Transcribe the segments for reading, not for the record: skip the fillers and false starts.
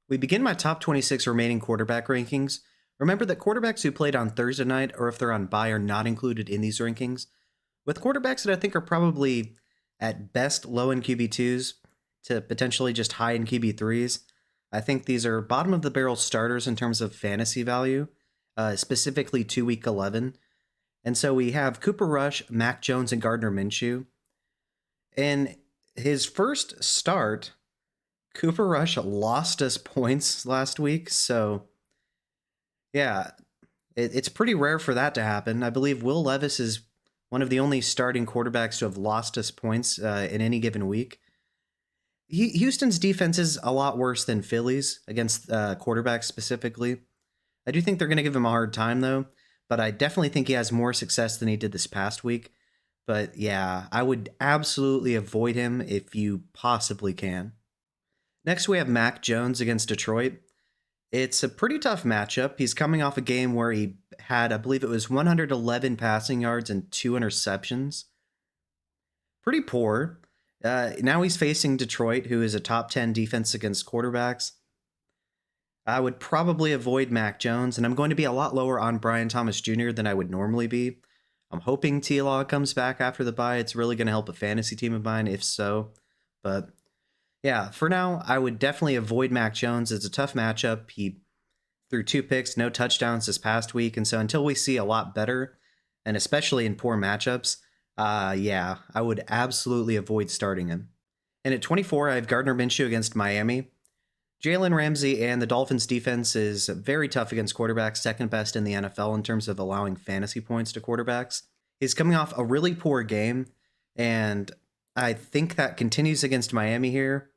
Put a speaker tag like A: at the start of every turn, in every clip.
A: We begin my top 26 remaining quarterback rankings. Remember that quarterbacks who played on Thursday night or if they're on bye are not included in these rankings. With quarterbacks that I think are probably at best low in QB2s to potentially just high in QB3s, I think these are bottom of the barrel starters in terms of fantasy value, specifically to week 11. And so we have Cooper Rush, Mac Jones, and Gardner Minshew. In his first start, Cooper Rush lost us points last week, so yeah, it's pretty rare for that to happen. I believe Will Levis is one of the only starting quarterbacks to have lost us points in any given week. Houston's defense is a lot worse than Philly's against quarterbacks specifically. I do think they're going to give him a hard time, though, but I definitely think he has more success than he did this past week. But yeah, I would absolutely avoid him if you possibly can. Next, we have Mac Jones against Detroit. It's a pretty tough matchup. He's coming off a game where he had, I believe it was 111 passing yards and 2 interceptions. Pretty poor. Now he's facing Detroit, who is a top 10 defense against quarterbacks. I would probably avoid Mac Jones, and I'm going to be a lot lower on Brian Thomas Jr. than I would normally be. I'm hoping T-Law comes back after the bye. It's really going to help a fantasy team of mine, if so. But yeah, for now, I would definitely avoid Mac Jones. It's a tough matchup. He threw 2 picks, no touchdowns this past week. And so until we see a lot better, and especially in poor matchups, yeah, I would absolutely avoid starting him. And at 24, I have Gardner Minshew against Miami. Jalen Ramsey and the Dolphins defense is very tough against quarterbacks, second best in the NFL in terms of allowing fantasy points to quarterbacks. He's coming off a really poor game, and I think that continues against Miami here.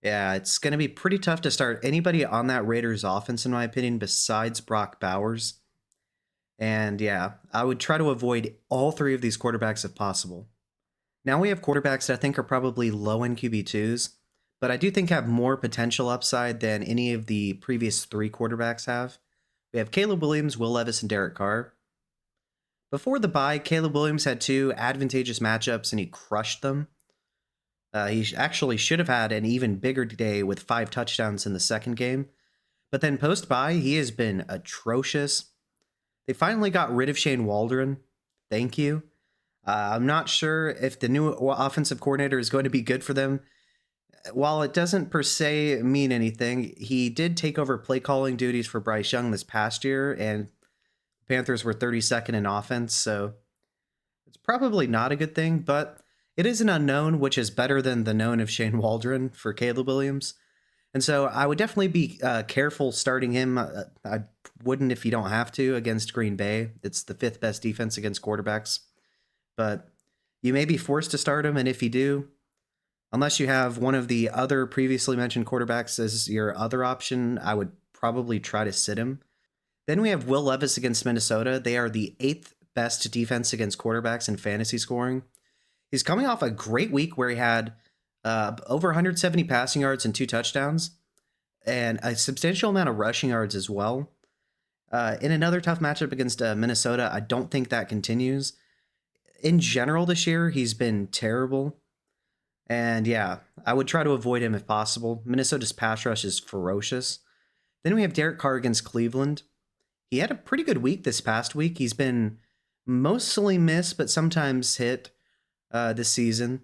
A: Yeah, it's going to be pretty tough to start anybody on that Raiders offense, in my opinion, besides Brock Bowers. And yeah, I would try to avoid all three of these quarterbacks if possible. Now we have quarterbacks that I think are probably low in QB2s, but I do think have more potential upside than any of the previous three quarterbacks have. We have Caleb Williams, Will Levis, and Derek Carr. Before the bye, Caleb Williams had two advantageous matchups and he crushed them. He actually should have had an even bigger day with 5 touchdowns in the second game. But then post-bye, he has been atrocious. They finally got rid of Shane Waldron. Thank you. I'm not sure if the new offensive coordinator is going to be good for them. While it doesn't per se mean anything, he did take over play calling duties for Bryce Young this past year, and Panthers were 32nd in offense, so it's probably not a good thing, but it is an unknown, which is better than the known of Shane Waldron for Caleb Williams. And so I would definitely be careful starting him. I wouldn't if you don't have to against Green Bay. It's the 5th best defense against quarterbacks. But you may be forced to start him, and if you do, unless you have one of the other previously mentioned quarterbacks as your other option, I would probably try to sit him. Then we have Will Levis against Minnesota. They are the 8th best defense against quarterbacks in fantasy scoring. He's coming off a great week where he had over 170 passing yards and 2 touchdowns and a substantial amount of rushing yards as well. In another tough matchup against Minnesota, I don't think that continues. In general this year, he's been terrible. And yeah, I would try to avoid him if possible. Minnesota's pass rush is ferocious. Then we have Derek Carr against Cleveland. He had a pretty good week this past week. He's been mostly missed, but sometimes hit this season.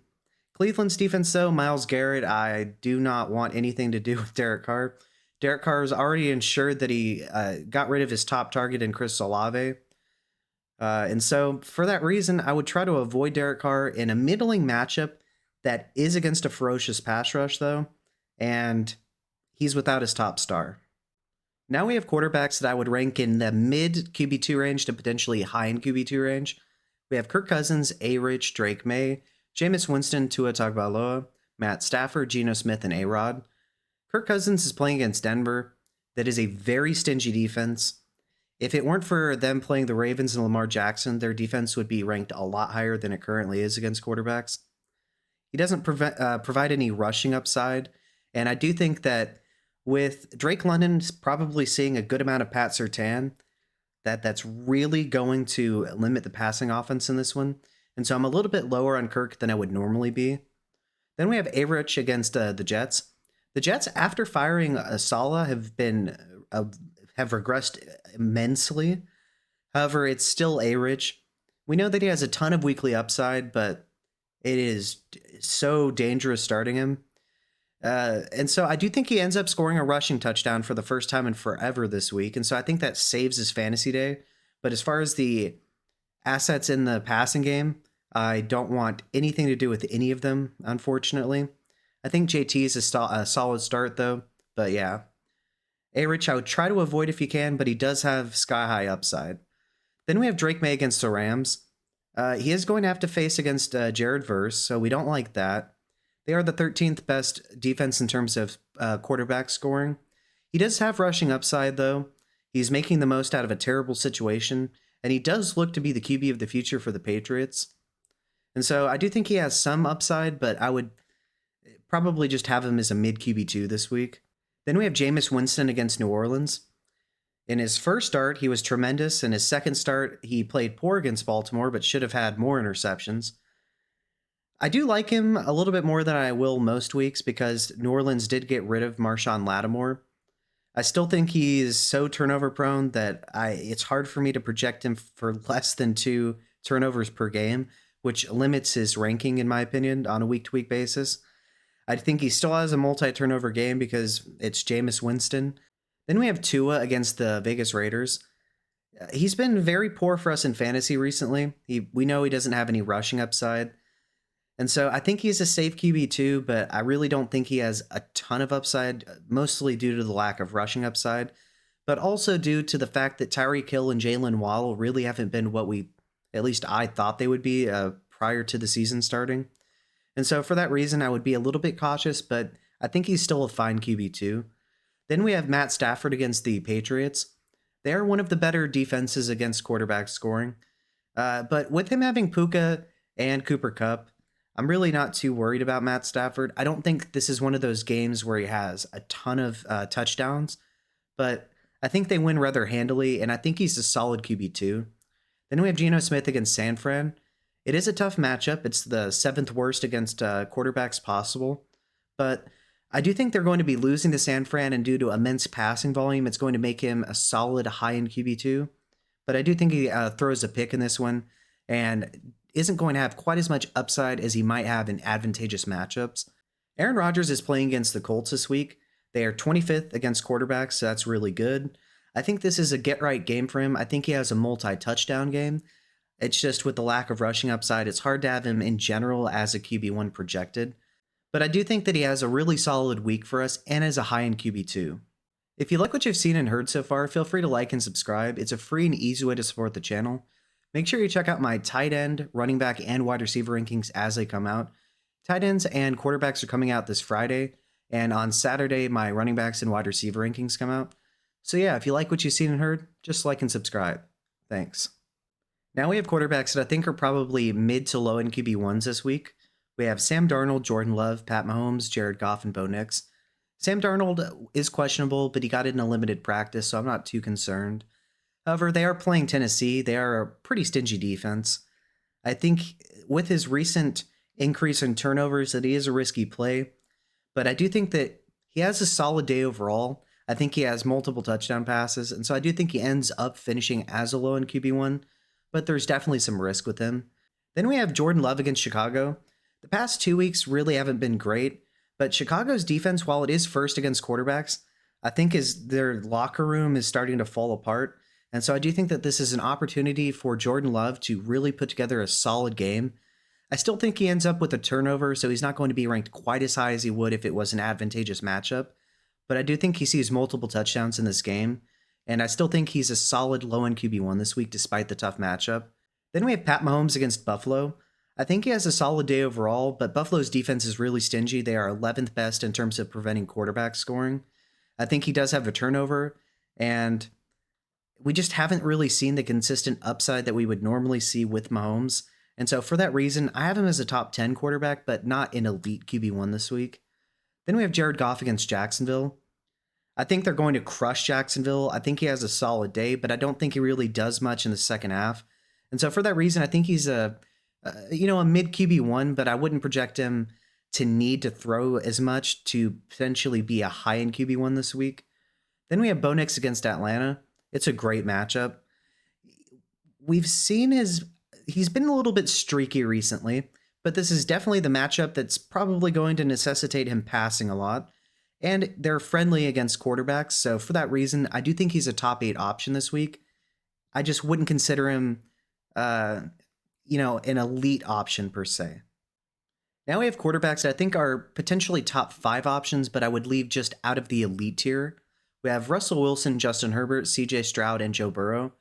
A: Cleveland's defense, though, Myles Garrett, I do not want anything to do with Derek Carr. Derek Carr has already ensured that he got rid of his top target in Chris Olave. And so for that reason, I would try to avoid Derek Carr in a middling matchup that is against a ferocious pass rush, though, and he's without his top star. Now we have quarterbacks that I would rank in the mid QB2 range to potentially high in QB2 range. We have Kirk Cousins, A-Rich, Drake May, Jameis Winston, Tua Tagovailoa, Matt Stafford, Geno Smith, and A-Rod. Kirk Cousins is playing against Denver. That is a very stingy defense. If it weren't for them playing the Ravens and Lamar Jackson, their defense would be ranked a lot higher than it currently is against quarterbacks. He doesn't provide any rushing upside, and I do think that with Drake London probably seeing a good amount of Pat Surtain, that's really going to limit the passing offense in this one. And so I'm a little bit lower on Kirk than I would normally be. Then we have A-Rich against the Jets. The Jets, after firing Saleh, uh, have regressed immensely. However, it's still A-Rich. We know that he has a ton of weekly upside, but it is so dangerous starting him. And so I do think he ends up scoring a rushing touchdown for the first time in forever this week. And so I think that saves his fantasy day. But as far as the assets in the passing game, I don't want anything to do with any of them, unfortunately. I think JT is a solid start, though. But yeah, A-Rich, I would try to avoid if you can, but he does have sky-high upside. Then we have Drake May against the Rams. He is going to have to face against Jared Verse, so we don't like that. They are the 13th best defense in terms of quarterback scoring. He does have rushing upside, though. He's making the most out of a terrible situation, and he does look to be the QB of the future for the Patriots. And so I do think he has some upside, but I would probably just have him as a mid QB2 this week. Then we have Jameis Winston against New Orleans. In his first start, he was tremendous. In his second start, he played poor against Baltimore, but should have had more interceptions. I do like him a little bit more than I will most weeks because New Orleans did get rid of Marshawn Lattimore. I still think he is so turnover prone that it's hard for me to project him for less than 2 turnovers per game, which limits his ranking, in my opinion, on a week-to-week basis. I think he still has a multi-turnover game because it's Jameis Winston. Then we have Tua against the Vegas Raiders. He's been very poor for us in fantasy recently. We know he doesn't have any rushing upside. And so I think he's a safe QB2, but I really don't think he has a ton of upside, mostly due to the lack of rushing upside, but also due to the fact that Tyreek Hill and Jalen Waddle really haven't been what at least I thought they would be prior to the season starting. And so for that reason, I would be a little bit cautious, but I think he's still a fine QB2. Then we have Matt Stafford against the Patriots. They are one of the better defenses against quarterback scoring. But with him having Puka and Cooper Kupp, I'm really not too worried about Matt Stafford. I don't think this is one of those games where he has a ton of touchdowns, but I think they win rather handily, and I think he's a solid QB2. Then we have Geno Smith against San Fran. It is a tough matchup. It's the 7th worst against quarterbacks possible, but I do think they're going to be losing to San Fran, and due to immense passing volume, it's going to make him a solid high-end QB2. But I do think he throws a pick in this one, and isn't going to have quite as much upside as he might have in advantageous matchups. Aaron Rodgers is playing against the Colts this week. They are 25th against quarterbacks, so that's really good. I think this is a get-right game for him. I think he has a multi-touchdown game. It's just with the lack of rushing upside, it's hard to have him in general as a QB1 projected. But I do think that he has a really solid week for us and as a high-end QB2. If you like what you've seen and heard so far, feel free to like and subscribe. It's a free and easy way to support the channel. Make sure you check out my tight end, running back, and wide receiver rankings as they come out. Tight ends and quarterbacks are coming out this Friday, and on Saturday, my running backs and wide receiver rankings come out. So yeah, if you like what you've seen and heard, just like and subscribe. Thanks. Now we have quarterbacks that I think are probably mid to low end QB1s this week. We have Sam Darnold, Jordan Love, Pat Mahomes, Jared Goff, and Bo Nix. Sam Darnold is questionable, but he got in a limited practice, so I'm not too concerned. However, they are playing Tennessee. They are a pretty stingy defense. I think with his recent increase in turnovers that he is a risky play, but I do think that he has a solid day overall. I think he has multiple touchdown passes, and so I do think he ends up finishing as a low-end QB1, but there's definitely some risk with him. Then we have Jordan Love against Chicago. The past 2 weeks really haven't been great, but Chicago's defense, while it is first against quarterbacks, I think their locker room is starting to fall apart. And so I do think that this is an opportunity for Jordan Love to really put together a solid game. I still think he ends up with a turnover, so he's not going to be ranked quite as high as he would if it was an advantageous matchup. But I do think he sees multiple touchdowns in this game, and I still think he's a solid low-end QB1 this week despite the tough matchup. Then we have Pat Mahomes against Buffalo. I think he has a solid day overall, but Buffalo's defense is really stingy. They are 11th best in terms of preventing quarterback scoring. I think he does have a turnover, and we just haven't really seen the consistent upside that we would normally see with Mahomes. And so for that reason, I have him as a top 10 quarterback, but not an elite QB1 this week. Then we have Jared Goff against Jacksonville. I think they're going to crush Jacksonville. I think he has a solid day, but I don't think he really does much in the second half. And so for that reason, I think he's a mid QB1, but I wouldn't project him to need to throw as much to potentially be a high-end QB1 this week. Then we have Bo Nix against Atlanta. It's a great matchup. We've seen he's been a little bit streaky recently, but this is definitely the matchup that's probably going to necessitate him passing a lot. And they're friendly against quarterbacks, so for that reason, I do think he's a top 8 option this week. I just wouldn't consider him, an elite option per se. Now we have quarterbacks that I think are potentially top 5 options, but I would leave just out of the elite tier. We have Russell Wilson, Justin Herbert, CJ Stroud, and Joe Burrow.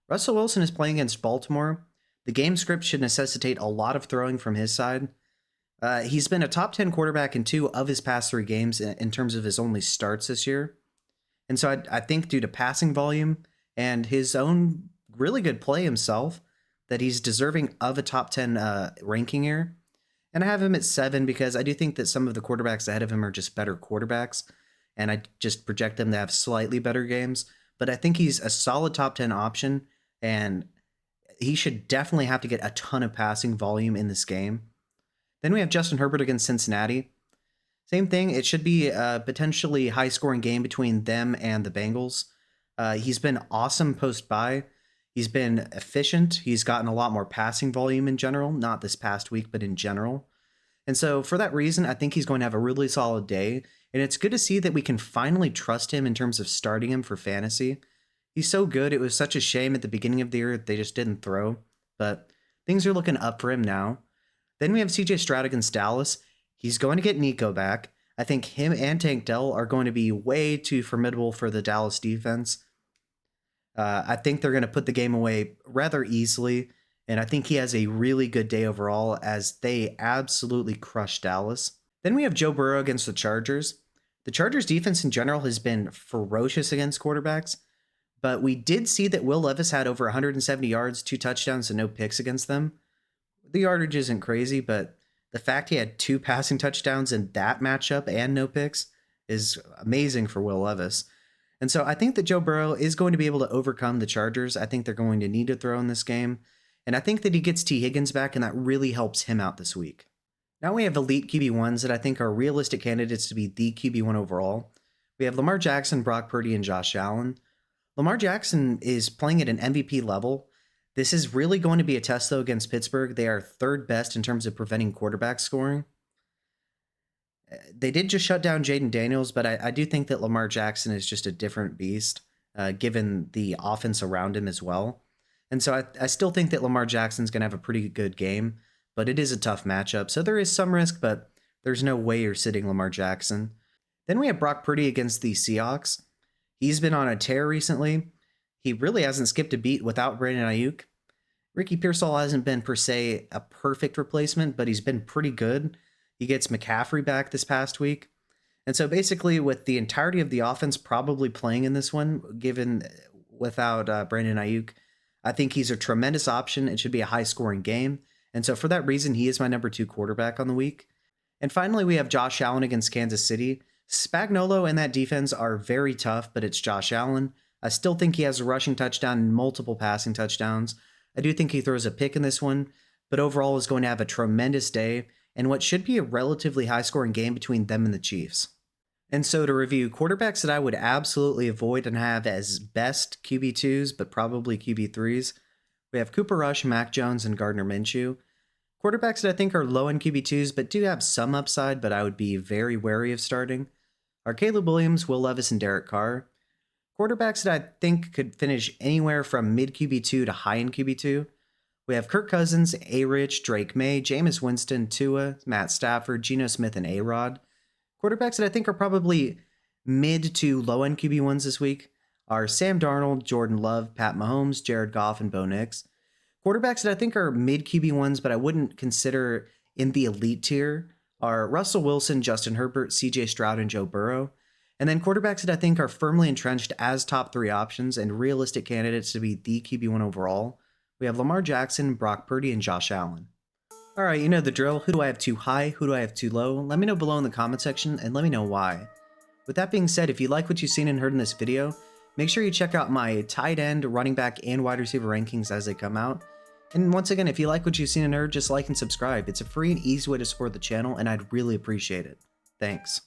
A: Russell Wilson is playing against Baltimore. The game script should necessitate a lot of throwing from his side. He's been a top 10 quarterback in 2 of his past 3 games in terms of his only starts this year. And so I think due to passing volume and his own really good play himself, that he's deserving of a top 10 ranking here. And I have him at 7 because I do think that some of the quarterbacks ahead of him are just better quarterbacks. And I just project them to have slightly better games. But I think he's a solid top 10 option, and he should definitely have to get a ton of passing volume in this game. Then we have Justin Herbert against Cincinnati. Same thing. It should be a potentially high-scoring game between them and the Bengals. He's been awesome post-bye. He's been efficient. He's gotten a lot more passing volume in general, not this past week, but in general. And so for that reason, I think he's going to have a really solid day. And it's good to see that we can finally trust him in terms of starting him for fantasy. He's so good. It was such a shame at the beginning of the year they just didn't throw. But things are looking up for him now. Then we have CJ Stroud against Dallas. He's going to get Nico back. I think him and Tank Dell are going to be way too formidable for the Dallas defense. I think they're going to put the game away rather easily. And I think he has a really good day overall as they absolutely crush Dallas. Then we have Joe Burrow against the Chargers. The Chargers defense in general has been ferocious against quarterbacks. But we did see that Will Levis had over 170 yards, 2 touchdowns, and no picks against them. The yardage isn't crazy, but the fact he had 2 passing touchdowns in that matchup and no picks is amazing for Will Levis. And so I think that Joe Burrow is going to be able to overcome the Chargers. I think they're going to need to throw in this game. And I think that he gets T. Higgins back, and that really helps him out this week. Now we have elite QB1s that I think are realistic candidates to be the QB1 overall. We have Lamar Jackson, Brock Purdy, and Josh Allen. Lamar Jackson is playing at an MVP level. This is really going to be a test, though, against Pittsburgh. They are 3rd best in terms of preventing quarterback scoring. They did just shut down Jaden Daniels, but I do think that Lamar Jackson is just a different beast, given the offense around him as well. And so I still think that Lamar Jackson's going to have a pretty good game, but it is a tough matchup. So there is some risk, but there's no way you're sitting Lamar Jackson. Then we have Brock Purdy against the Seahawks. He's been on a tear recently. He really hasn't skipped a beat without Brandon Ayuk. Ricky Pearsall hasn't been, per se, a perfect replacement, but he's been pretty good. He gets McCaffrey back this past week. And so basically, with the entirety of the offense probably playing in this one, given without Brandon Ayuk, I think he's a tremendous option. It should be a high-scoring game. And so for that reason, he is my number 2 quarterback on the week. And finally, we have Josh Allen against Kansas City. Spagnuolo and that defense are very tough, but it's Josh Allen. I still think he has a rushing touchdown and multiple passing touchdowns. I do think he throws a pick in this one, but overall is going to have a tremendous day and what should be a relatively high-scoring game between them and the Chiefs. And so to review, quarterbacks that I would absolutely avoid and have as best QB2s, but probably QB3s, we have Cooper Rush, Mac Jones, and Gardner Minshew. Quarterbacks that I think are low in QB2s, but do have some upside, but I would be very wary of starting, are Caleb Williams, Will Levis, and Derek Carr. Quarterbacks that I think could finish anywhere from mid QB2 to high in QB2. We have Kirk Cousins, A-Rich, Drake May, Jameis Winston, Tua, Matt Stafford, Geno Smith, and A-Rod. Quarterbacks that I think are probably mid to low end QB1s this week are Sam Darnold, Jordan Love, Pat Mahomes, Jared Goff, and Bo Nix. Quarterbacks that I think are mid QB1s, but I wouldn't consider in the elite tier, are Russell Wilson, Justin Herbert, CJ Stroud, and Joe Burrow. And then quarterbacks that I think are firmly entrenched as top 3 options and realistic candidates to be the QB1 overall, we have Lamar Jackson, Brock Purdy, and Josh Allen. All right, you know the drill. Who do I have too high? Who do I have too low? Let me know below in the comment section and let me know why. With that being said, if you like what you've seen and heard in this video, make sure you check out my tight end, running back, and wide receiver rankings as they come out. And once again, if you like what you've seen and heard, just like and subscribe. It's a free and easy way to support the channel, and I'd really appreciate it. Thanks.